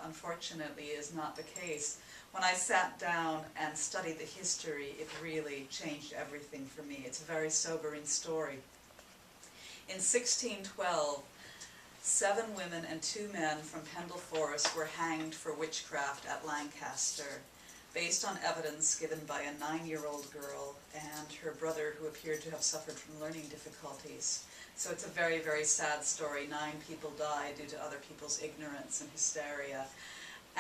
unfortunately, is not the case. When I sat down and studied the history, it really changed everything for me. It's a very sobering story. In 1612, 7 women and 2 men from Pendle Forest were hanged for witchcraft at Lancaster, based on evidence given by a 9-year-old girl and her brother, who appeared to have suffered from learning difficulties. So it's a very, very sad story. 9 people died due to other people's ignorance and hysteria.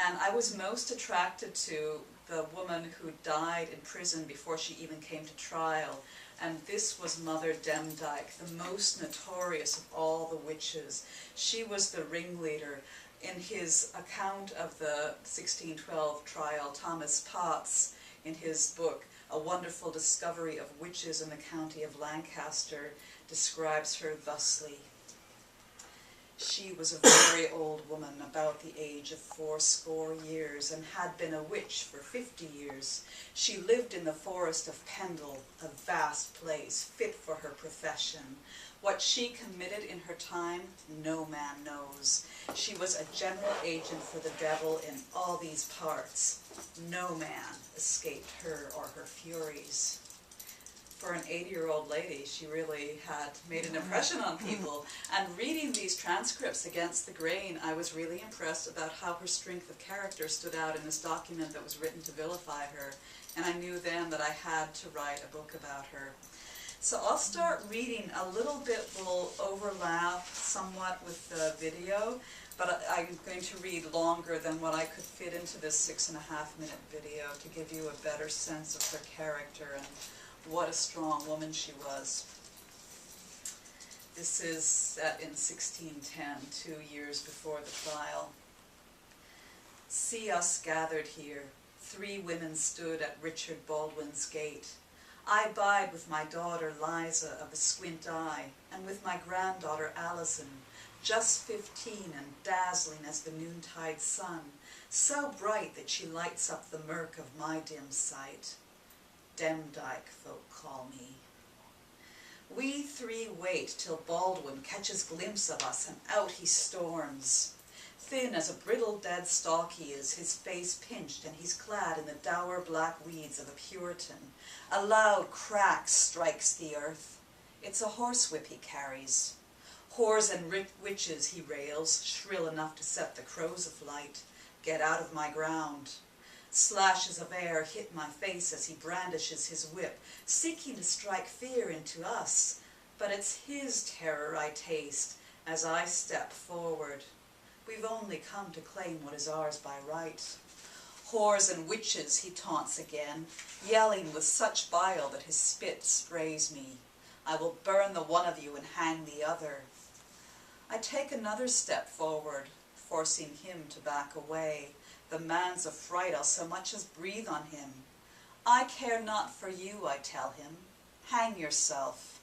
And I was most attracted to the woman who died in prison before she even came to trial. And this was Mother Demdike, the most notorious of all the witches. She was the ringleader. In his account of the 1612 trial, Thomas Potts, in his book, A Wonderful Discovery of Witches in the County of Lancaster, describes her thusly. She was a very old woman, about the age of 80 years, and had been a witch for 50 years. She lived in the forest of Pendle, a vast place, fit for her profession. What she committed in her time, no man knows. She was a general agent for the devil in all these parts. No man escaped her or her furies. For an 80-year-old lady, she really had made an impression on people. And reading these transcripts against the grain, I was really impressed about how her strength of character stood out in this document that was written to vilify her. And I knew then that I had to write a book about her. So I'll start reading. A little bit will overlap somewhat with the video, but I'm going to read longer than what I could fit into this 6.5-minute video to give you a better sense of her character and what a strong woman she was. This is set in 1610, 2 years before the trial. See us gathered here. 3 women stood at Richard Baldwin's gate. I bide with my daughter Liza of the squint eye, and with my granddaughter Alison, just 15 and dazzling as the noontide sun, so bright that she lights up the murk of my dim sight. Demdike folk call me. We 3 wait till Baldwin catches glimpse of us, and out he storms. Thin as a brittle dead stalk he is, his face pinched, and he's clad in the dour black weeds of a Puritan. A loud crack strikes the earth. It's a horsewhip he carries. Whores and witches, he rails, shrill enough to set the crows aflight. Get out of my ground. Slashes of air hit my face as he brandishes his whip, seeking to strike fear into us. But it's his terror I taste as I step forward. We've only come to claim what is ours by right. Whores and witches, he taunts again, yelling with such bile that his spit sprays me. I will burn the one of you and hang the other. I take another step forward, forcing him to back away. The man's affright, I'll so much as breathe on him. I care not for you, I tell him. Hang yourself.